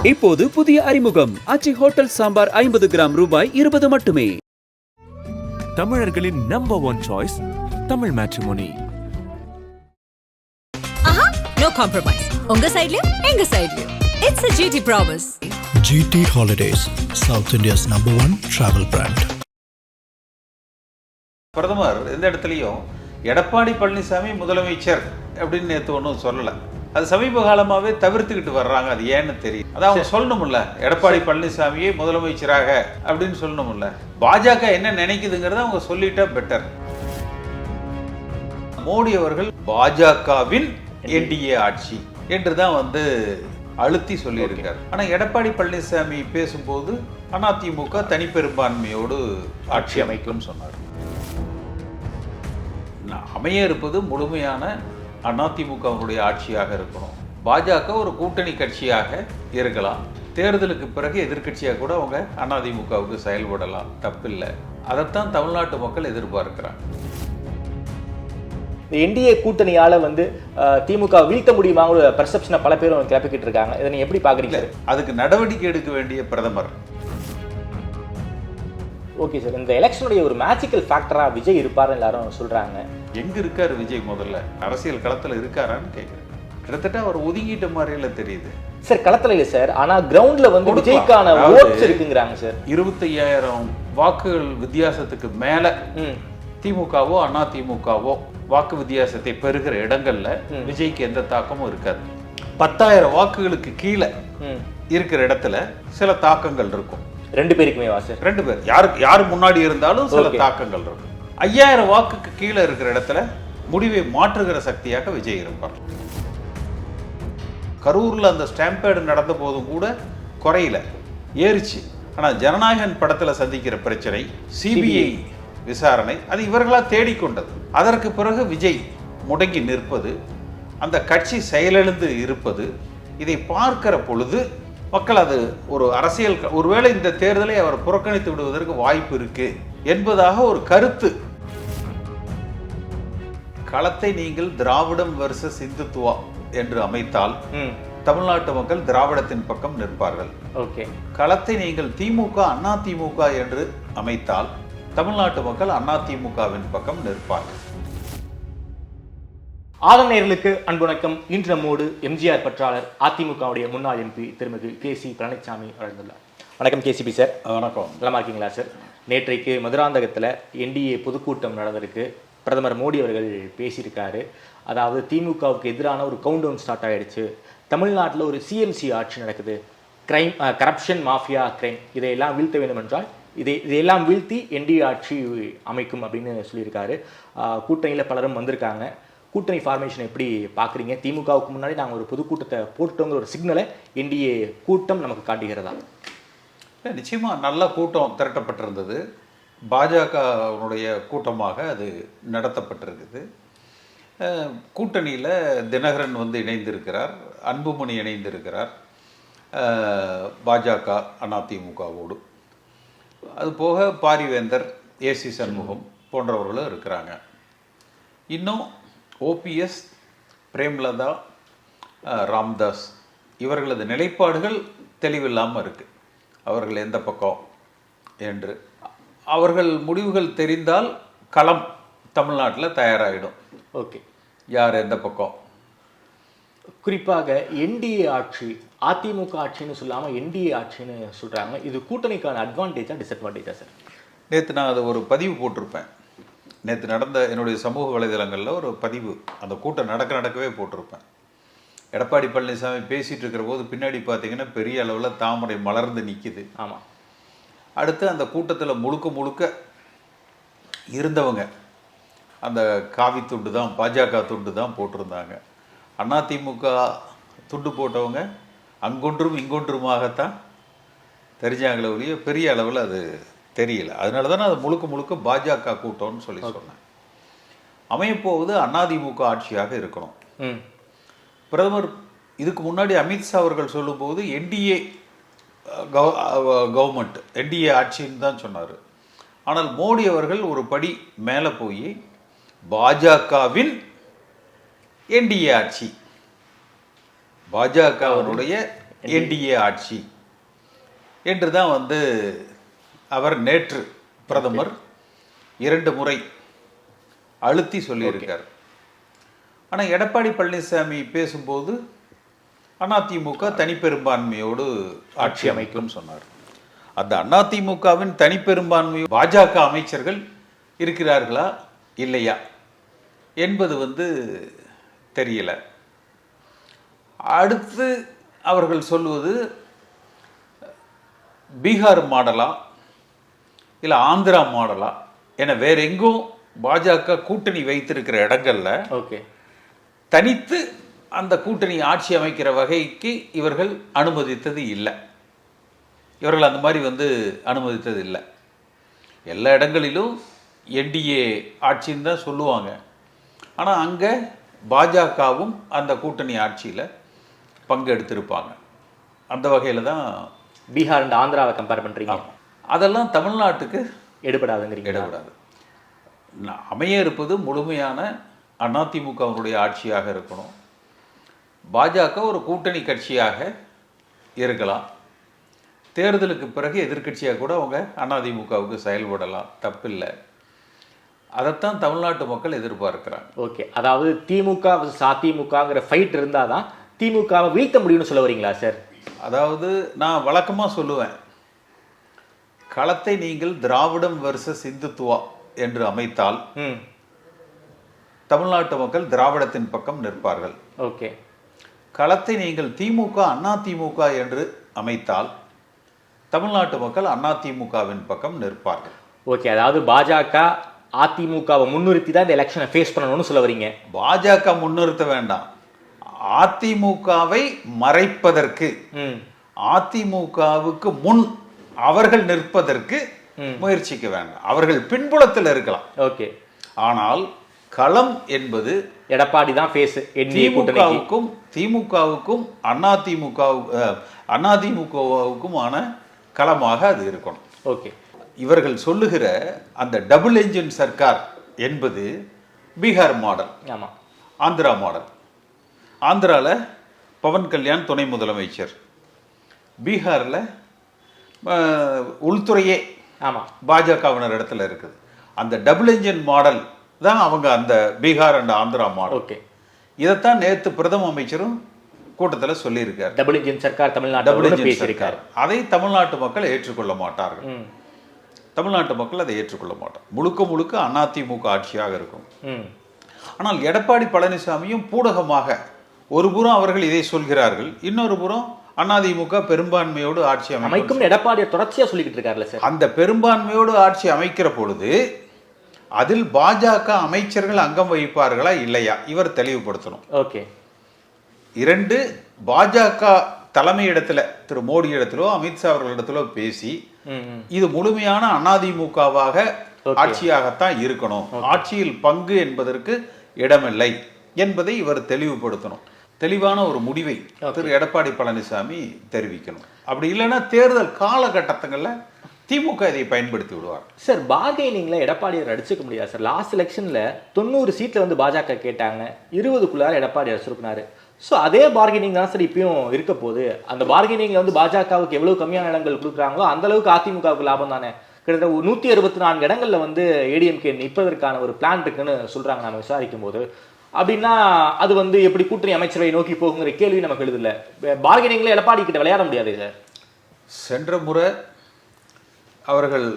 இப்போது புதிய அறிமுகம் ஆச்சி ஹோட்டல் சாம்பார் 50 கிராம் ரூபாய் 20 மட்டுமே. தமிழர்களின் number one choice Tamil matrimony. No compromise. உங்க சைடுலயும் எங்க சைடுலயும். It's a GT promise. GT Holidays, South India's #1 travel brand. பிரதமர் எந்த இடத்துலையும் எடப்பாடி பழனிசாமி முதலமைச்சர் அப்படின்னு நேற்று ஒன்றும் சொல்லலை. அது சமீப காலமாகவே தவிர்த்துக்கிட்டு வர்றாங்க. அது ஏன்னு தெரியும். அதான் அவங்க சொல்லணும்ல, எடப்பாடி பழனிசாமியே முதலமைச்சராக அப்படின்னு சொல்லணும்ல. பாஜக என்ன நினைக்குதுங்கிறத அவங்க சொல்லிட்டா பெட்டர். மோடி அவர்கள் பாஜகவின் என்டிஏ ஆட்சி என்று தான் அழுத்தி சொல்லியிருக்கார். ஆனால் எடப்பாடி பழனிசாமி பேசும்போது அதிமுக தனிப்பெரும்பான்மையோடு ஆட்சி அமைக்கும்னு சொன்னார். அமைய இருப்பது முழுமையான அதிமுகவுடைய ஆட்சியாக இருக்கணும். பாஜக ஒரு கூட்டணி கட்சியாக இருக்கலாம். தேர்தலுக்கு பிறகு எதிர்கட்சியாக கூட அவங்க அதிமுகவுக்கு செயல்படலாம், தப்பில்லை. அதைத்தான் தமிழ்நாட்டு மக்கள் எதிர்பார்க்கிறாங்க. இந்த என்டிஏ கூட்டணியால திமுக வீழ்த்த முடியுமாங்கிற பெர்செப்ஷனை பல பேரும் கிளப்பிக்கிட்டு இருக்காங்க. இதை நீங்க எப்படி பாக்குறீங்க? அதுக்கு நடவடிக்கை எடுக்க வேண்டிய பிரதமர். ஓகே சார், இந்த எலெக்ஷனுடைய ஒரு மேஜிக்கல் ஃபேக்டரா விஜய் இருப்பாருன்னு எல்லாரும் சொல்றாங்க. எங்க இருக்காரு விஜய்? முதல்ல அரசியல் களத்துல இருக்காரான்னு கேட்குறேன். கிட்டத்தட்ட அவர் ஒதுங்கிட்ட மாதிரியில தெரியுது சார். களத்துல இல்ல சார், ஆனா கிரவுண்ட்ல விஜய்க்கான ஓட்ஸ் இருக்குங்கிறாங்க சார். 25,000 வாக்குகள் வித்தியாசத்துக்கு மேல திமுகவோ அதிமுகவோ வாக்கு வித்தியாசத்தை பெறுகிற இடங்கள்ல விஜய்க்கு எந்த தாக்கமும் இருக்காது. 10,000 வாக்குகளுக்கு கீழே இருக்கிற இடத்துல சில தாக்கங்கள் இருக்கும். 2 பேருக்குமே வாசர் 2 பேர் யாரு முன்னாடி இருந்தாலும் சில தாக்கங்கள் இருக்கும். 5,000 வாக்குக்கு கீழே இருக்கிற இடத்துல முடிவை மாற்றுகிற சக்தியாக விஜய் இருப்பார். கரூர்ல அந்த ஸ்டாம்பேடு நடந்த போதும் கூட குறையில ஏறிச்சு. ஆனா ஜனநாயகன் படத்துல சந்திக்கிற பிரச்சனை, சிபிஐ விசாரணை, அது இவர்களா தேடிக்கொண்டது. அதற்கு பிறகு விஜய் முடங்கி நிற்பது, அந்த கட்சி செயலிழந்து இருப்பது, இதை பார்க்கிற பொழுது மக்கள் அது ஒரு அரசியல், ஒருவேளை இந்த தேர்தலை அவர் புறக்கணித்து விடுவதற்கு வாய்ப்பு இருக்கு என்பதாக ஒரு கருத்து. களத்தை நீங்கள் திராவிடம் வெர்சஸ் இந்துத்துவா என்று அமைத்தால் தமிழ்நாட்டு மக்கள் திராவிடத்தின் பக்கம் நிற்பார்கள். ஓகே. களத்தை நீங்கள் திமுக அதிமுக என்று அமைத்தால் தமிழ்நாட்டு மக்கள் அதிமுகவின் பக்கம் நிற்பார்கள். ஆதம் நேயர்களுக்கு அன்பு வணக்கம். இன்று நம்மோடு எம்ஜிஆர் பற்றாளர் அதிமுகவுடைய முன்னாள் எம்பி திருமிகு கேசி பழனிசாமி வழங்குள்ளார். வணக்கம் கேசிபி சார். வணக்கம். நலமா இருக்கீங்களா சார்? நேற்றைக்கு மதுராந்தகத்தில் என்டிஏ பொதுக்கூட்டம் நடந்திருக்கு. பிரதமர் மோடி அவர்கள் பேசியிருக்காரு. அதாவது திமுகவுக்கு எதிரான ஒரு கவுண்டவுன் ஸ்டார்ட் ஆகிடுச்சு. தமிழ்நாட்டில் ஒரு சிஎம்சி ஆட்சி நடக்குது. கிரைம், கரப்ஷன், மாஃபியா, கிரைம் இதையெல்லாம் வீழ்த்த வேண்டும் என்றால் இதையெல்லாம் வீழ்த்தி என்டிஏ ஆட்சி அமைக்கும் அப்படின்னு சொல்லியிருக்காரு. கூட்டணியில் பலரும் வந்திருக்காங்க. கூட்டணி ஃபார்மேஷன் எப்படி பார்க்குறீங்க? திமுகவுக்கு முன்னாடி நாங்கள் ஒரு பொதுக்கூட்டத்தை போட்டுட்டோங்கிற ஒரு சிக்னலை என்டிஏ கூட்டம் நமக்கு காட்டுகிறதா? நிச்சயமாக நல்ல கூட்டம் திரட்டப்பட்டிருந்தது. பாஜகவுடைய கூட்டமாக அது நடத்தப்பட்டிருக்குது. கூட்டணியில் தினகரன் இணைந்திருக்கிறார், அன்புமணி இணைந்திருக்கிறார் பாஜக அதிமுகவோடு. அதுபோக பாரிவேந்தர், ஏசி சண்முகம் போன்றவர்களும் இருக்கிறாங்க. இன்னும் ஓபிஎஸ், பிரேம்லதா, ராம்தாஸ் இவர்களது நிலைப்பாடுகள் தெளிவில்லாமல் இருக்குது. அவர்கள் எந்த பக்கம் என்று அவர்கள் முடிவுகள் தெரிந்தால் களம் தமிழ்நாட்டில் தயாராகிடும். ஓகே, யார் எந்த பக்கம். குறிப்பாக என்டிஏ ஆட்சி, அதிமுக ஆட்சின்னு சொல்லாமல் என்டிஏ ஆட்சின்னு சொல்கிறாங்க. இது கூட்டணிக்கான அட்வான்டேஜா டிஸ்அட்வான்டேஜா சார்? நேற்று நான் அது ஒரு பதிவு போட்டிருப்பேன். நேற்று நடந்த என்னுடைய சமூக வலைதளங்களில் ஒரு பதிவு, அந்த கூட்டம் நடக்கவே போட்டிருப்பேன். எடப்பாடி பழனிசாமி பேசிகிட்டு இருக்கிற போது பின்னாடி பார்த்தீங்கன்னா பெரிய அளவில் தாமரை மலர்ந்து நிற்கிது. ஆமாம். அடுத்து அந்த கூட்டத்தில் முழுக்க இருந்தவங்க அந்த காவி துண்டு தான், பாஜக துண்டு தான் போட்டிருந்தாங்க. அதிமுக துண்டு போட்டவங்க அங்கொன்றும் இங்கொன்றுமாகத்தான் தெரிஞ்சாங்களே ஒழிய பெரிய அளவில் அது தெரியல. அதனால தான் அது முழுக்க பாஜக கூட்டம்னு சொன்னேன். அமையப்போவது அதிமுக ஆட்சியாக இருக்கணும். பிரதமர் இதுக்கு முன்னாடி அமித்ஷா அவர்கள் சொல்லும்போது என்டிஏ கவர்மெண்ட், என்டிஏ ஆட்சின்னு தான் சொன்னார். ஆனால் மோடி அவர்கள் ஒரு படி மேலே போய் பாஜகவின் என்டிஏ ஆட்சி, பாஜகவினுடைய என்டிஏ ஆட்சி என்று தான் வந்து அவர் நேற்று பிரதமர் 2 முறை அழுத்தி சொல்லியிருக்கார். ஆனால் எடப்பாடி பழனிசாமி பேசும்போது அதிமுக தனிப்பெரும்பான்மையோடு ஆட்சி அமைக்கும் சொன்னார். அந்த அதிமுகவின் தனிப்பெரும்பான்மை பாஜக அமைச்சர்கள் இருக்கிறார்களா இல்லையா என்பது வந்து தெரியல. அடுத்து அவர்கள் சொல்வது பீகார் மாடலா இல்லை ஆந்திரா மாடலா என வேற எங்கும் பாஜக கூட்டணி வைத்திருக்கிற இடங்கள்ல தனித்து அந்த கூட்டணி ஆட்சி அமைக்கிற வகைக்கு இவர்கள் அனுமதித்தது இல்லை. இவர்கள் அந்த மாதிரி வந்து அனுமதித்தது இல்லை. எல்லா இடங்களிலும் என்டிஏ ஆட்சின்னு தான் சொல்லுவாங்க. ஆனால் அங்கே பாஜகவும் அந்த கூட்டணி ஆட்சியில் பங்கெடுத்திருப்பாங்க. அந்த வகையில் தான் பீகார் அண்ட் ஆந்திராவை கம்பேர் பண்ணுறீங்க. அதெல்லாம் தமிழ்நாட்டுக்கு எடுபடாதுங்கிறீங்க. எடுபடாது. அமைய இருப்பது முழுமையான அதிமுகவினுடைய ஆட்சியாக இருக்கணும். பாஜக ஒரு கூட்டணி கட்சியாக இருக்கலாம். தேர்தலுக்கு பிறகு எதிர்க்கட்சியாக கூட அவங்க அதிமுகவுக்கு செயல்படலாம், தப்பில்லை. அதைத்தான் தமிழ்நாட்டு மக்கள் எதிர்பார்க்கிறாங்க. ஓகே, அதாவது திமுக அதிமுகங்கிற ஃபைட் இருந்தால் தான் திமுகவை வீழ்த்த முடியும்னு சொல்ல வரீங்களா சார்? அதாவது நான் வழக்கமாக சொல்லுவேன், களத்தை நீங்கள் திராவிடம் வெர்சஸ் இந்துத்துவா என்று அமைத்தால் தமிழ்நாட்டு மக்கள் திராவிடத்தின் பக்கம் நிற்பார்கள். ஓகே. களத்தை நீங்கள் திமுக அதிமுக என்று அமைத்தால் தமிழ்நாட்டு மக்கள் அதிமுகவின் பக்கம் நிற்பார்கள். ஓகே, அதாவது பாஜக அதிமுகவை முன்னிறுத்தி தான் இந்த எலெக்ஷனை ஃபேஸ் பண்ணணும்னு சொல்ல வரீங்க. பாஜக முன்னிறுத்த வேண்டாம், அதிமுகவை மறைப்பதற்கு அதிமுகவுக்கு முன் அவர்கள் நிற்பதற்கு முயற்சிக்க வேண்டாம். அவர்கள் பின்புலத்தில் இருக்கலாம். ஓகே. ஆனால் களம் என்பது எடப்பாடி தான் ஃபேஸ். திமுகவுக்கும் அதிமுகவுக்குமான களமாக அது இருக்கணும். ஓகே. இவர்கள் சொல்லுகிற அந்த டபுள் என்ஜின் சர்க்கார் என்பது பீகார் மாடல், ஆந்திரா மாடல். ஆந்திராவில் பவன் கல்யாண் துணை முதலமைச்சர், பீகாரில் உள்துறையே பாஜகவினர் இடத்துல இருக்குது. அந்த டபுள் என்ஜின் மாடல் தான் அவங்க அந்த Bihar and Andhra model. Okay. இதைத்தான் நேற்று பிரதம அமைச்சரும் கூட்டத்தில் சொல்லியிருக்கார். டபுள் என்ஜின் சர்க்கார் தமிழ்நாடு பேசியிருக்கார். அதை தமிழ்நாட்டு மக்கள் ஏற்றுக்கொள்ள மாட்டார்கள். தமிழ்நாட்டு மக்கள் அதை ஏற்றுக்கொள்ள மாட்டார். முழுக்க முழுக்க அதிமுக ஆட்சியாக இருக்கும். ஆனால் எடப்பாடி பழனிசாமியும் பூடகமாக ஒரு புறம் அவர்கள் இதை சொல்கிறார்கள், இன்னொரு புறம் அதிமுக பெரும்பான்மையோடு ஆட்சி அமைக்கும் எடப்பாடியை தொடர்ச்சியா சொல்லிக்கிட்டு இருக்காருல்ல சார். அந்த பெரும்பான்மையோடு ஆட்சி அமைக்கிற பொழுது அதில் பாஜக அமைச்சர்கள் அங்கம் வகிப்பார்களா இல்லையா இவர் தெளிவுபடுத்தணும். ஓகே. 2, பாஜக தலைமை இடத்துல திரு மோடி இடத்திலோ அமித்ஷா அவர்களிடத்திலோ பேசி இது முழுமையான அதிமுகவாக ஆட்சியாகத்தான் இருக்கணும், ஆட்சியில் பங்கு என்பதற்கு இடமில்லை என்பதை இவர் தெளிவுபடுத்தணும். தெளிவான ஒரு முடிவை திரு எடப்பாடி பழனிசாமி தெரிவிக்கணும். அப்படி இல்லைன்னா தேர்தல் காலகட்டங்களில் திமுக இதை பயன்படுத்தி விடுவார். சார், பார்கெனிங்ல எடப்பாடியார் அடிச்சுக்க முடியாது சார். லாஸ்ட் எலெக்ஷன்ல 90 சீட்ல வந்து பாஜக கேட்டாங்க, 20க்குள்ளார எடப்பாடியார் சுருக்கினாரு. ஸோ அதே பார்கெனிங் தான் சார் இப்பயும் இருக்க போகுது. அந்த பார்கெனிங்ல வந்து பாஜகவுக்கு எவ்வளவு கம்மியான இடங்கள் கொடுக்குறாங்களோ அந்த அளவுக்கு அதிமுகவுக்கு லாபம் தானே. கிட்டத்தட்ட 164 இடங்கள்ல வந்து ஏடிஎம்கே நிற்பதற்கான ஒரு பிளான் இருக்குன்னு சொல்றாங்க நம்ம விசாரிக்கும் போது. அப்படின்னா அது வந்து எப்படி கூட்டணி அமைச்சரவை நோக்கி போகுங்கிற கேள்வி நமக்கு எழுதல. பார்கெனிங்ல எடப்பாடி கிட்ட விளையாட முடியாது சார். சென்ற முறை அவர்கள்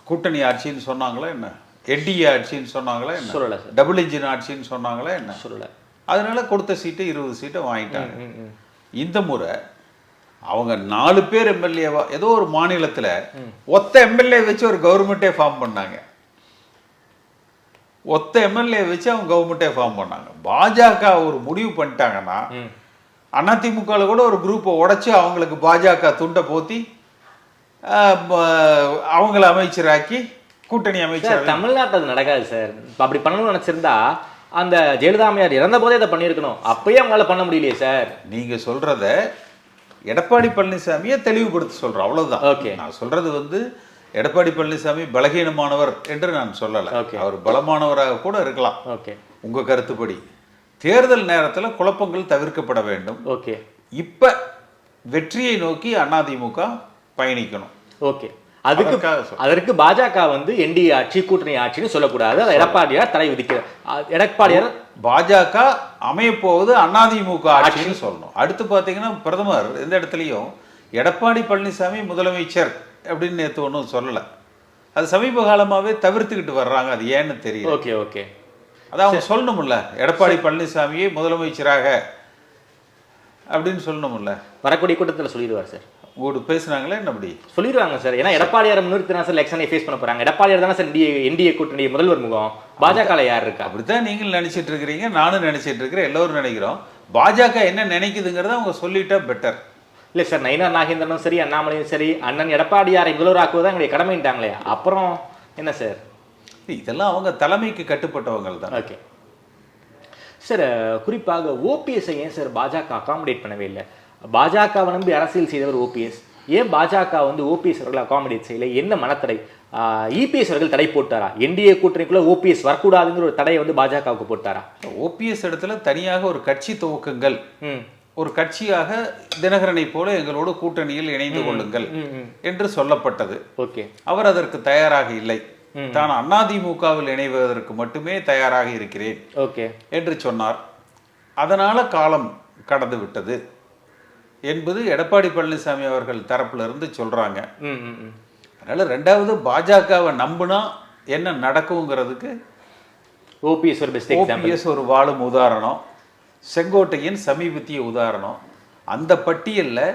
கூட்டணி ஆட்சின்னு சொன்னாங்களா என்ன, என்டிஏ ஆட்சின்னு சொன்னாங்களா என்ன, சொல்லல சார். டபுள் இன்ஜின் ஆட்சின்னு சொன்னாங்களா என்ன, சொல்லல. அதனால கொடுத்த சீட்டை 20 சீட்டை வாங்கிட்டாங்க. இந்த முறை அவங்க 4 பேர் எம்எல்ஏவா ஏதோ ஒரு மாநிலத்துல ஒத்த எம்எல்ஏ வச்சு ஒரு கவர்மெண்டே ஃபார்ம் பண்ணாங்க. ஒத்த எம்எல்ஏ வச்சு அவங்க கவர்மெண்டே ஃபார்ம் பண்ணாங்க. பாஜக ஒரு முடிவு பண்ணிட்டாங்கன்னா அதிமுக கூட ஒரு குரூப்பை உடைச்சு அவங்களுக்கு பாஜக துண்டை போத்தி அவங்கள அமைச்சராக்கி கூட்டணி அமைச்சர். தமிழ்நாட்டில் அது நடக்காது சார். அப்படி பண்ணணும்னு நினைச்சிருந்தா அந்த ஜெயலலிதாமையார் இறந்த போதே அதை பண்ணியிருக்கணும். அப்பயே அவங்களால பண்ண முடியலையே சார். நீங்க சொல்றத எடப்பாடி பழனிசாமியை தெளிவுபடுத்த சொல்றோம், அவ்வளவுதான். ஓகே. நான் சொல்றது வந்து எடப்பாடி பழனிசாமி பலகீனமானவர் என்று நான் சொல்லலை. அவர் பலமானவராக கூட இருக்கலாம். ஓகே, உங்க கருத்துப்படி தேர்தல் நேரத்தில் குழப்பங்கள் தவிர்க்கப்பட வேண்டும். ஓகே. இப்ப வெற்றியை நோக்கி அதிமுக பயணிக்கணும். ஓகே, அதுக்கு அதற்காக சொல்றேன். அதற்கு பாஜக வந்து என்டிஏ ஆட்சி கூட்டணி ஆட்சின்னு சொல்லக்கூடாது, அதை எடப்பாடியார் தடை விதிக்கிறார். எடப்பாடியார் பாஜக அமையப்போவது அதிமுக ஆட்சின்னு சொல்லணும். அடுத்து பார்த்தீங்கன்னா பிரதமர் எந்த இடத்துலையும் எடப்பாடி பழனிசாமி முதலமைச்சர் அப்படின்னு நேற்று ஒன்றும் சொல்லலை. அது சமீப காலமாகவே தவிர்த்துக்கிட்டு வர்றாங்க. அது ஏன்னு தெரியல. ஓகே ஓகே, அதான் அவங்க சொல்லணும்ல, எடப்பாடி பழனிசாமியே முதலமைச்சராக அப்படின்னு சொல்லணும்ல. வரக்கூடிய கூட்டத்தில் சொல்லிடுவார் சார். உங்களுக்கு பேசுனாங்களே என்ன அப்படி சொல்லிடுவாங்க சார். ஏன்னா எடப்பாடியார் முன்னிறுத்தினா சார் எலெக்ஷனை ஃபேஸ் பண்ண போறாங்க. எடப்பாடியார் தானே சார் என்டிஏ கூட்டணி முதல்வர் முகம். பாஜக யார் இருக்கா? அப்படித்தான் நீங்கள் நினைச்சிட்டு இருக்கிறீங்க, நானும் நினைச்சிட்டு இருக்கிறேன், எல்லோரும் நினைக்கிறோம். பாஜக என்ன நினைக்குதுங்கிறத அவங்க சொல்லிட்டா பெட்டர். இல்லை சார், நயினார் நாகேந்திரனும் சரி, அண்ணாமலையும் சரி, அண்ணன் எடப்பாடியாரை முதல்வராக்குவதான் எங்களுடைய கடமைன்ட்டாங்களே, அப்புறம் என்ன சார்? இதெல்லாம் அவங்க தலைமைக்கு கட்டுப்பட்டவங்க தான். ஓகே சார், குறிப்பாக ஓபிஎஸ்ஐ ஏன் சார் பாஜக அகாமடேட் பண்ணவே இல்லை? பாஜகவை நம்பி அரசியல் செய்தவர் ஓபிஎஸ், ஏன் பாஜக வந்து ஓபிஎஸ் அவர்களை அகாமடேட் செய்யலை? என்ன மனத்தடை? இபிஎஸ் அவர்கள் தடை போட்டாரா? என்டிஏ கூட்டணிக்குள்ள ஓபிஎஸ் வரக்கூடாதுங்கிற ஒரு தடையை வந்து பாஜகவுக்கு போட்டாரா? ஓபிஎஸ் இடத்துல தனியாக ஒரு கட்சி துவக்குங்கள், ஒரு கட்சியாக தினகரனை போல எங்களோடு கூட்டணியில் இணைந்து கொள்ளுங்கள் என்று சொல்லப்பட்டது. ஓகே, அவர் அதற்கு தயாராக இல்லை. தான் அதிமுகவில் இணைவதற்கு மட்டுமே தயாராக இருக்கிறேன் ஓகே என்று சொன்னார். அதனால காலம் கடந்து விட்டது என்பது எடப்பாடி பழனிசாமி அவர்கள் தரப்புல இருந்து சொல்றாங்க. அதனால ரெண்டாவது பாஜகவை நம்புனா என்ன நடக்குங்கிறதுக்கு ஓபிஎஸ் ஒரு பெஸ்ட் எக்ஸாம்பிள். ஓபிஎஸ் ஒரு வாழும் உதாரணம், செங்கோட்டையின் சமீபத்திய உதாரணம். அந்த பட்டியலில்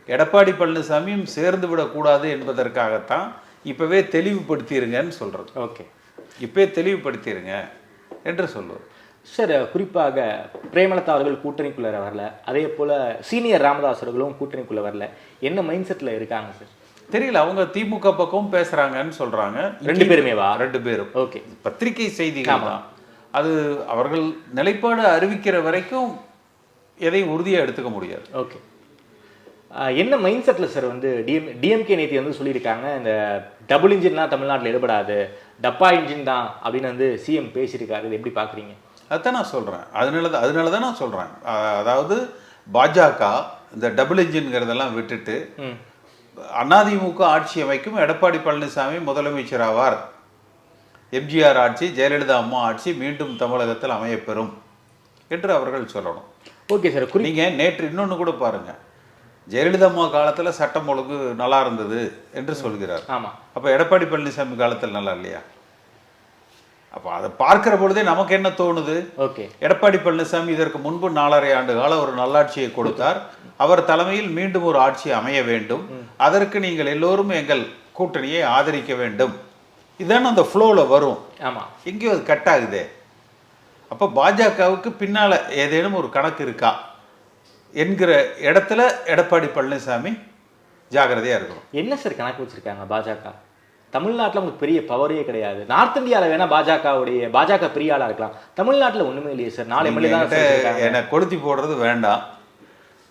எடப்பாடி பழனிசாமியும் சேர்ந்து விடக்கூடாது என்பதற்காகத்தான் இப்பவே தெளிவுபடுத்திடுங்கன்னு சொல்றது. ஓகே, இப்பவே தெளிவுபடுத்திடுங்க என்று சொல்லுவது. சார், குறிப்பாக பிரேமலதா அவர்கள் கூட்டணிக்குள்ள வரல, அதே போல சீனியர் ராமதாஸ் அவர்களும் கூட்டணிக்குள்ள வரல. என்ன மைண்ட் செட்ல இருக்காங்க சார்? தெரியல. அவங்க திமுக பக்கம் பேசுறாங்கன்னு சொல்றாங்க. ரெண்டு பேருமேவா? ரெண்டு பேரும். ஓகே, பத்திரிகை செய்திகள் தான். அது அவர்கள் நிலைப்பாடு அறிவிக்கிற வரைக்கும் எதையும் உறுதியாக எடுத்துக்க முடியாது. ஓகே, என்ன மைண்ட் செட்டில் சார் வந்து டிஎம்கே நேற்று வந்து சொல்லியிருக்காங்க, இந்த டபுள் இன்ஜின்லாம் தமிழ்நாட்டில் எடுபடாது, டப்பா இன்ஜின் தான் அப்படின்னு வந்து சிஎம் பேசியிருக்காரு. இது எப்படி பார்க்குறீங்க? அதுதான் நான் சொல்கிறேன். அதனால தான் நான் சொல்கிறேன். அதாவது பாஜக இந்த டபுள் இன்ஜின்ங்கிறதெல்லாம் விட்டுட்டு அதிமுக ஆட்சி அமைக்கும், எடப்பாடி பழனிசாமி முதலமைச்சர் ஆவார், எம்ஜிஆர் ஆட்சி, ஜெயலலிதா அம்மா ஆட்சி மீண்டும் தமிழகத்தில் அமையப்பெறும் என்று அவர்கள் சொல்லணும். ஓகே சார், நீங்கள் நேற்று இன்னொன்று கூட பாருங்க, ஜெயலலிதா அம்மா காலத்தில் சட்டம் ஒழுங்கு நல்லா இருந்தது என்று சொல்கிறார். ஆமாம். அப்போ எடப்பாடி பழனிசாமி காலத்தில் நல்லா இல்லையா? அப்போ அதை பார்க்கிற பொழுதே நமக்கு என்ன தோணுது? ஓகே, எடப்பாடி பழனிசாமி இதற்கு முன்பு 4.5 ஆண்டு கால ஒரு நல்லாட்சியை கொடுத்தார். அவர் தலைமையில் மீண்டும் ஒரு ஆட்சி அமைய வேண்டும், அதற்கு நீங்கள் எல்லோரும் எங்கள் கூட்டணியை ஆதரிக்க வேண்டும். இதான அந்த ஃப்ளோவில் வரும். ஆமாம், எங்கேயோ அது கட் ஆகுதே. அப்போ பாஜகவுக்கு பின்னால் ஏதேனும் ஒரு கணக்கு இருக்கா என்கிற இடத்துல எடப்பாடி பழனிசாமி ஜாகிரதையாக இருக்கணும். என்ன சார் கணக்கு வச்சிருக்காங்க பாஜக? தமிழ்நாட்டில் உங்களுக்கு பெரிய பவரே கிடையாது. நார்த் இந்தியாவில் வேணா பாஜக பெரிய ஆளாக இருக்கலாம், தமிழ்நாட்டில் ஒன்றுமே இல்லையே சார். 4 எம்எல்ஏ தான். என்னை கொளுத்தி போடுறது வேண்டாம்.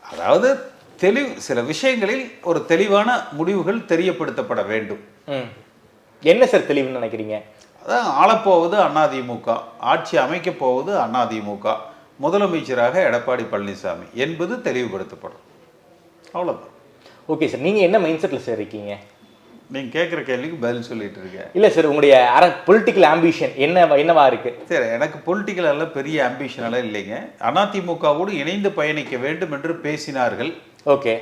அதாவது சில விஷயங்களில் ஒரு தெளிவான முடிவுகள் தெரியப்படுத்தப்பட வேண்டும். என்ன சார் தெளிவுன்னு நினைக்கிறீங்க? அதான் ஆளப்போவது அதிமுக, ஆட்சி அமைக்கப் போவது அதிமுக, முதலமைச்சராக எடப்பாடி பழனிசாமி என்பது தெளிவுபடுத்தப்படும். அவ்வளோதான். ஓகே சார், நீங்கள் என்ன மைண்ட் செட்டில் சார் இருக்கீங்க? நீங்கள் கேட்குற கேள்விக்கு பதில் சொல்லிட்டு இருக்கேன். இல்லை சார், உங்களுடைய பொலிட்டிக்கல் ஆம்பிஷன் என்னவா இருக்கு? சரி, எனக்கு பொலிட்டிக்கல் எல்லாம் பெரிய ஆம்பிஷன் எல்லாம் இல்லைங்க. அதிமுகவோடு இணைந்து பயணிக்க வேண்டும் என்று பேசினார்கள். ஓகே,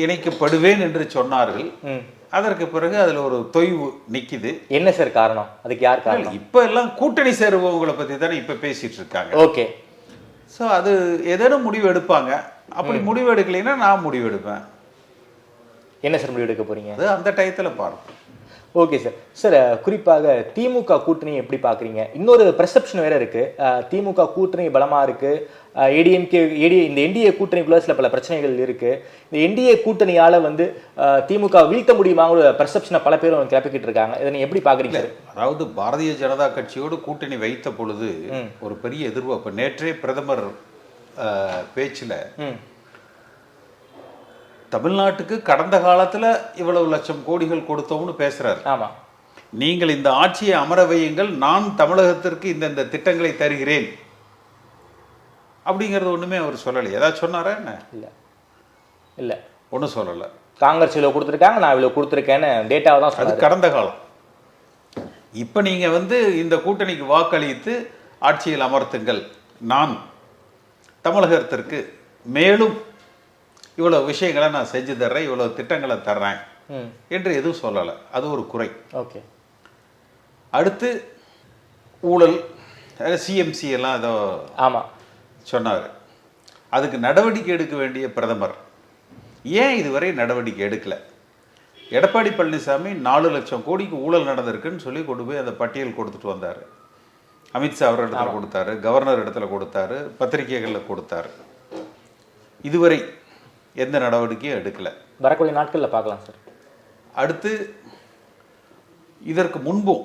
இணைக்கப்படுவேன் என்று சொன்னார்கள். அதற்கு பிறகு அதுல ஒரு தொய்வு நிக்குது. என்ன சார் காரணம்? அதுக்கு யார் காரணம்? இப்ப எல்லாம் கூட்டணி சேருபவங்களை பத்தி தானே இப்ப பேசிட்டு இருக்காங்க. ஓகே, ஸோ அது ஏதேனும் முடிவு எடுப்பாங்க. அப்படி முடிவு எடுக்கலைன்னா நான் முடிவு எடுப்பேன். என்ன சார் முடிவு எடுக்க போறீங்க? அது அந்த டயத்தில் பார்ப்போம். Okay sir. சார், குறிப்பாக திமுக கூட்டணி எப்படி பார்க்குறீங்க? இன்னொரு பெர்செப்ஷன் வேற இருக்கு, திமுக கூட்டணி பலமா இருக்கு, இந்த என்டிஏ கூட்டணிக்குள்ள சில பல பிரச்சனைகள் இருக்கு. இந்த என்டிஏ கூட்டணியால வந்து திமுக வீழ்த்த முடியுமாங்கிற பெர்செப்ஷனை பல பேரும் கிளப்பிக்கிட்டு இருக்காங்க. இதை நீங்க எப்படி பாக்குறீங்க? அதாவது பாரதிய ஜனதா கட்சியோடு கூட்டணி வைத்த பொழுது ஒரு பெரிய எதிர்பார்ப்பு. நேற்றே பிரதமர் பேச்சில் தமிழ்நாட்டுக்கு கடந்த காலத்துல இவ்வளவு லட்சம் கோடிகள் கொடுத்தோம்னு பேசுறாரு. ஆமா, நீங்கள் இந்த ஆட்சியை அமர வையுங்கள், நான் தமிழகத்திற்கு இந்த திட்டங்களை தருகிறேன் அப்படிங்கிறது ஒண்ணுமே அவர் சொல்லலை. ஏதாவது சொன்னாரா என்ன? இல்ல இல்ல. ஒன்றும் சொல்லலை. காங்கிரஸ் இவ்வளோ கொடுத்துருக்காங்க, நான் இவ்வளோ கொடுத்துருக்கேன்னு டேட்டாவை தான் அது சொன்னாரு. கடந்த காலம். இப்போ நீங்கள் வந்து இந்த கூட்டணிக்கு வாக்களித்து ஆட்சியில் அமர்த்துங்கள், நான் தமிழகத்திற்கு மேலும் இவ்வளோ விஷயங்களை நான் செஞ்சு தர்றேன், இவ்வளோ திட்டங்களை தர்றேன் என்று எதுவும் சொல்லலை. அது ஒரு குறை. ஓகே. அடுத்து ஊழல், சிஎம்சி எல்லாம் ஏதோ ஆமாம் சொன்னார். அதுக்கு நடவடிக்கை எடுக்க வேண்டிய பிரதமர் ஏன் இதுவரை நடவடிக்கை எடுக்கலை? எடப்பாடி பழனிசாமி 4 லட்சம் கோடிக்கு ஊழல் நடந்திருக்குன்னு சொல்லி கொண்டு போய் அந்த பட்டியல் கொடுத்துட்டு வந்தார். அமித்ஷா அவர் இடத்துல கொடுத்தாரு, கவர்னர் இடத்துல கொடுத்தாரு, பத்திரிகைகளில் கொடுத்தாரு. இதுவரை எந்த நடவடிக்கையும் எடுக்கலை. வரக்கூடிய நாட்களில் பார்க்கலாம் சார். அடுத்து இதற்கு முன்பும்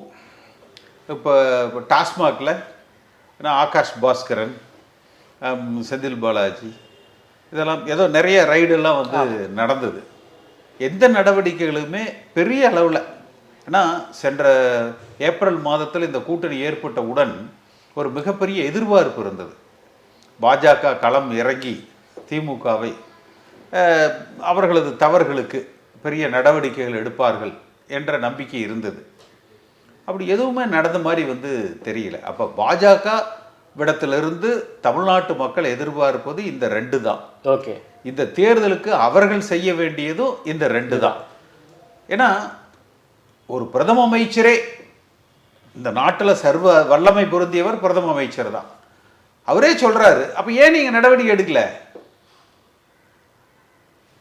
இப்போ டாஸ்மாகில் ஆகாஷ் பாஸ்கரன், செந்தில் பாலாஜி, இதெல்லாம் ஏதோ நிறைய ரைடெல்லாம் வந்து நடந்தது. எந்த நடவடிக்கைகளுமே பெரிய அளவில், ஏன்னா சென்ற ஏப்ரல் மாதத்தில் இந்த கூட்டணி ஏற்பட்டவுடன் ஒரு மிகப்பெரிய எதிர்பார்ப்பு இருந்தது. பாஜக களம் இறங்கி திமுகவை அவர்களது தவறுகளுக்கு பெரிய நடவடிக்கைகள் எடுப்பார்கள் என்ற நம்பிக்கை இருந்தது. அப்படி எதுவுமே நடந்த மாதிரி வந்து தெரியல. அப்போ பாஜக விடத்திலிருந்து தமிழ்நாட்டு மக்கள் எதிர்பார்ப்பது இந்த 2 தான். ஓகே. இந்த தேர்தலுக்கு அவர்கள் செய்ய வேண்டியதும் இந்த 2 தான். ஏன்னா ஒரு பிரதம அமைச்சரே, இந்த நாட்டில் சர்வ வல்லமை பொருந்தியவர் பிரதம அமைச்சர் தான், அவரே சொல்றாரு. அப்ப ஏன் நீங்க நடவடிக்கை எடுக்கல?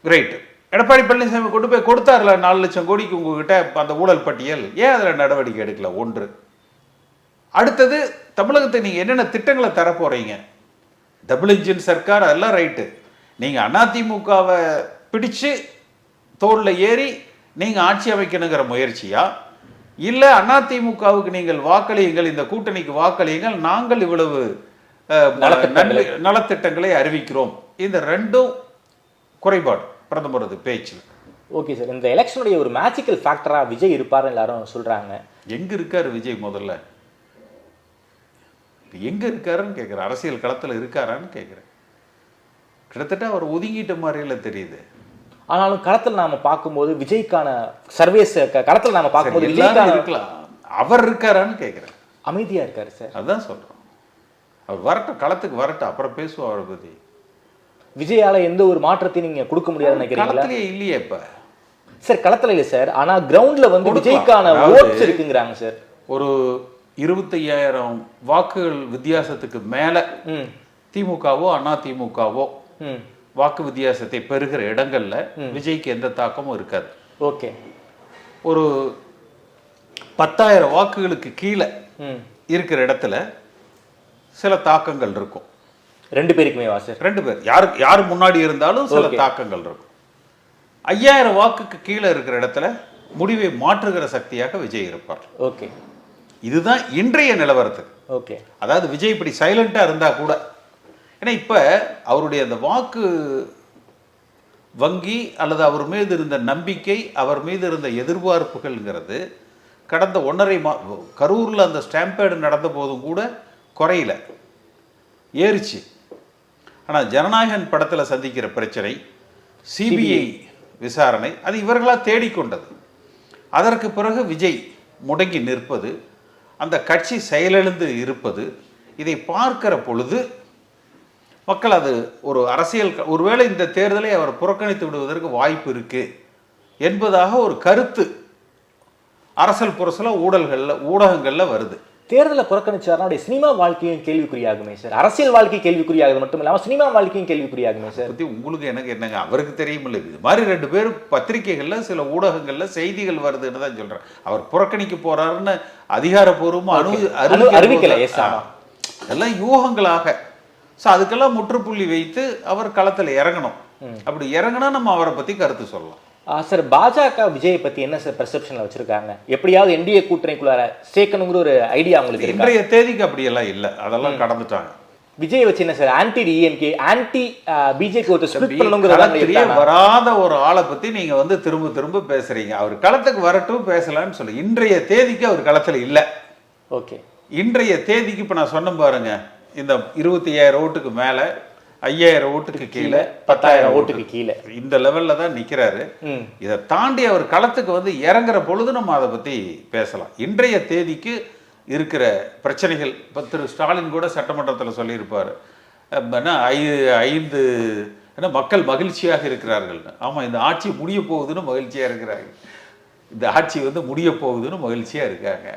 கிரேட். எடப்பாடி பழனிசாமி கொண்டு போய் கொடுத்தாருல 4 லட்சம் கோடிக்கு உங்ககிட்ட அந்த ஊழல் பட்டியல், ஏன் அதில் நடவடிக்கை எடுக்கல? ஒன்று. அடுத்தது, தமிழகத்தை நீங்க என்னென்ன திட்டங்களை தர போறீங்க? டபுள் இன்ஜின் சர்க்கார், அதெல்லாம் ரைட்டு. நீங்க அதிமுகவை பிடிச்சு தோல்ல ஏறி நீங்க ஆட்சி அமைக்கணுங்கிற முயற்சியா, இல்ல அதிமுகவுக்கு நீங்கள் வாக்களியுங்கள், இந்த கூட்டணிக்கு வாக்களியுங்கள், நாங்கள் இவ்வளவு நலத்திட்டங்களை அறிவிக்கிறோம்? இந்த 2ம் குறைபாடு பிரதமரது பேச்சில். Okay sir. இந்த எலெக்ஷனுடைய ஒரு மேஜிக்கல் ஃபேக்டரா விஜய் இருப்பாருன்னு எல்லாரும் சொல்றாங்க. எங்க இருக்காரு விஜய்? முதல்ல எங்க இருக்காருன்னு கேட்குறேன். அரசியல் களத்தில் இருக்காரான்னு கேட்குறேன். கிட்டத்தட்ட அவர் ஒதுங்கிட்ட மாதிரில தெரியுது. ஆனாலும் களத்தில் நாம பார்க்கும்போது விஜய்க்கான சர்வேஸ் களத்தில் நாம பார்க்கும்போது எல்லாரும் இருக்கலாம். அவர் இருக்காரான்னு கேட்குறேன். அமைதியா இருக்காரு சார். அதுதான் சொல்றோம். அவர் வரட்டும், களத்துக்கு வரட்டும், அப்புறம் பேசுவோம் அவரை பத்தி. விஜயால எந்த ஒரு மாற்றத்தையும் நீங்க கொடுக்க முடியாதுன்னு நினைக்கிறீங்களா? களத்திலே இல்லையே இப்ப சார். களத்துல இல்ல சார், ஆனா கிரவுண்ட்ல வந்து விஜய்க்கான ஓட்ஸ் இருக்குங்கறாங்க சார். ஒரு 25,000 வாக்குகள் வித்தியாசத்துக்கு மேல திமுகவோ அதிமுகவோ வாக்கு வித்தியாசத்தை பெறுகிற இடங்கள்ல விஜய்க்கு எந்த தாக்கமும் இருக்காது. ஓகே. ஒரு 10,000 வாக்குகளுக்கு கீழே இருக்கிற இடத்துல சில தாக்கங்கள் இருக்கும். 2 பேருக்குமே வா சார்? 2 பேர், யார் முன்னாடி இருந்தாலும் சில தாக்கங்கள் இருக்கும். 5,000 வாக்குக்கு கீழே இருக்கிற இடத்துல முடிவை மாற்றுகிற சக்தியாக விஜய் இருப்பார். ஓகே. இதுதான் இன்றைய நிலவரத்துக்கு. ஓகே. அதாவது விஜய் இப்படி சைலண்டா இருந்தா கூட, ஏன்னா இப்ப அவருடைய அந்த வாக்கு வங்கி அல்லது அவர் மீது இருந்த நம்பிக்கை, அவர் மீது இருந்த எதிர்பார்ப்புகள்ங்கிறது கடந்த 1.5 கரூர்ல அந்த ஸ்டாம்பேடு நடந்த போதும் கூட குறையில, ஏறிச்சு. ஆனா ஜனநாயகன் படத்துல சந்திக்கிற பிரச்சனை, சிபிஐ விசாரணை, அது இவர்களா தேடிக்கொண்டது. அதற்கு பிறகு விஜய் முடங்கி நிற்பது, அந்த கட்சி செயலிழந்து இருப்பது, இதை பார்க்கிற பொழுது மக்கள் அது ஒரு அரசியல், ஒருவேளை இந்த தேர்தலை அவர் புறக்கணித்து விடுவதற்கு வாய்ப்பு இருக்கு என்பதாக ஒரு கருத்து அரசல் புரசல ஊடகங்கள்ல வருது. தேர்தலை புறக்கணிச்சாருன்னா அவருடைய சினிமா வாழ்க்கையும் கேள்விக்குறியாகுமே சார். அரசியல் வாழ்க்கை கேள்விக்குறியாகுது மட்டும் இல்லாமல் சினிமா வாழ்க்கையும் கேள்விக்குறியாகுமே சார். பத்தி உங்களுக்கு எனக்கு என்னங்க, அவருக்கு தெரியுமில்ல. இது மாதிரி 2 பேரும் பத்திரிகைகள்ல சில ஊடகங்கள்ல செய்திகள் வருதுன்னு தான் சொல்றேன். அவர் புறக்கணிக்க போறாருன்னு அதிகாரப்பூர்வமா அறிவிக்கல. எல்லாம் யூகங்களாக. ஸோ அதுக்கெல்லாம் முற்றுப்புள்ளி வைத்து அவர் களத்தில் இறங்கணும். அப்படி இறங்கினா நம்ம அவரை பத்தி கருத்து சொல்லலாம். சார், பாஜக விஜயை பத்தி என்ன சார் பெர்செப்ஷன்ல வச்சிருக்காங்க? எப்படியாவது என்டிஏ கூட்டணிக்குள்ளார சேர்க்கணுங்கிற ஒரு ஐடியா உங்களுக்கு இருக்கு? இன்றைய தேதிக்கு அப்படியெல்லாம் இல்லை, அதெல்லாம் கடந்துட்டாங்க. விஜய் வச்சு என்ன sir, anti DMK anti BJP ஒரு ஸ்பிளிட் பண்ணணும்ங்கறத வராத ஒரு ஆளை பத்தி நீங்க வந்து திரும்ப திரும்ப பேசுறீங்க. அவர் களத்துக்கு வரட்டும் பேசலாம்னு சொல்லி. இன்றைய தேதிக்கு அவர் களத்துல இல்ல. ஓகே. இன்றைய தேதிக்கு இப்ப நான் சொன்ன பாருங்க, இந்த 25,000 ஓட்டுக்கு மேல 5000 ஓட்டுக்கு கீழே 10,000 ஓட்டுக்கு கீழே இந்த லெவல்ல தான் நிக்கிறாரு. இதை தாண்டி அவர் களத்துக்கு வந்து இறங்குற பொழுது நம்ம அதை பத்தி பேசலாம். இன்றைய தேதிக்கு இருக்கிற பிரச்சனைகள் இப்போ திரு ஸ்டாலின் கூட சட்டமன்றத்தில் சொல்லியிருப்பார், ஏன்னா மக்கள் மகிழ்ச்சியாக இருக்கிறார்கள். ஆமாம், இந்த ஆட்சி முடிய போகுதுன்னு மகிழ்ச்சியாக இருக்கிறாங்க. இந்த ஆட்சி வந்து முடிய போகுதுன்னு மகிழ்ச்சியாக இருக்காங்க.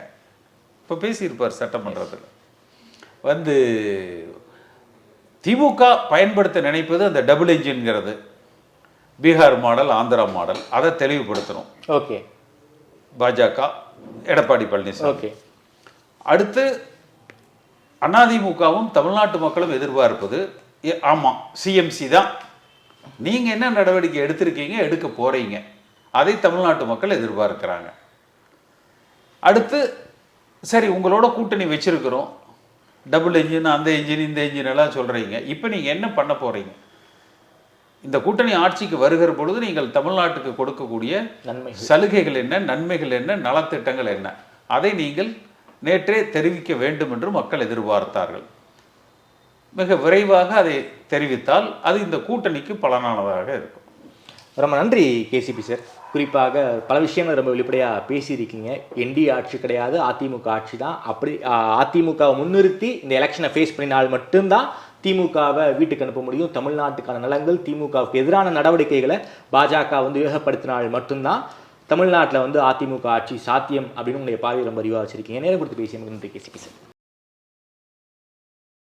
இப்போ பேசியிருப்பார் சட்டமன்றத்தில். வந்து திமுக பயன்படுத்த நினைப்பது அந்த டபுள் என்ஜின்ங்கிறது, பீகார் மாடல், ஆந்திரா மாடல், அதை தெளிவுபடுத்தணும். ஓகே, பாஜக எடப்பாடி பழனிசாமி. ஓகே, அடுத்து அதிமுகவும் தமிழ்நாட்டு மக்களும் எதிர்பார்ப்பது ஆமாம் சிஎம்சி தான். நீங்கள் என்ன நடவடிக்கை எடுத்திருக்கீங்க, எடுக்க போகிறீங்க, அதை தமிழ்நாட்டு மக்கள் எதிர்பார்க்கிறாங்க. அடுத்து சரி உங்களோட கூட்டணி வச்சிருக்கிறோம், டபுள் என்ஜின், அந்த என்ஜின், இந்த என்ஜின் எல்லாம் சொல்கிறீங்க, இப்போ நீங்கள் என்ன பண்ண போகிறீங்க? இந்த கூட்டணி ஆட்சிக்கு வருகிற பொழுது நீங்கள் தமிழ்நாட்டுக்கு கொடுக்கக்கூடிய சலுகைகள் என்ன, நன்மைகள் என்ன, நலத்திட்டங்கள் என்ன, அதை நீங்கள் நேற்றே தெரிவிக்க வேண்டும் என்று மக்கள் எதிர்பார்த்தார்கள். மிக விரைவாக அதை தெரிவித்தால் அது இந்த கூட்டணிக்கு பலனானதாக இருக்கும். ரொம்ப நன்றி கேசிபி சார். குறிப்பாக பல விஷயங்கள் ரொம்ப வெளிப்படையாக பேசியிருக்கீங்க. என்டிஏ ஆட்சி கிடையாது, அதிமுக ஆட்சி தான். அப்படி அதிமுகவை முன்னிறுத்தி இந்த எலெக்ஷனை ஃபேஸ் பண்ணினால் மட்டும்தான் திமுகவை வீட்டுக்கு அனுப்ப முடியும். தமிழ்நாட்டுக்கான நலன்கள், திமுகவுக்கு எதிரான நடவடிக்கைகளை பாஜக வந்து வேகப்படுத்தினால் மட்டும்தான் தமிழ்நாட்டில் வந்து அதிமுக ஆட்சி சாத்தியம் அப்படின்னு உங்களுடைய பார்வை ரொம்ப அறிவாக வச்சிருக்கீங்க. நேரம் கொடுத்து பேசிய நன்றி கேசிபி சார்.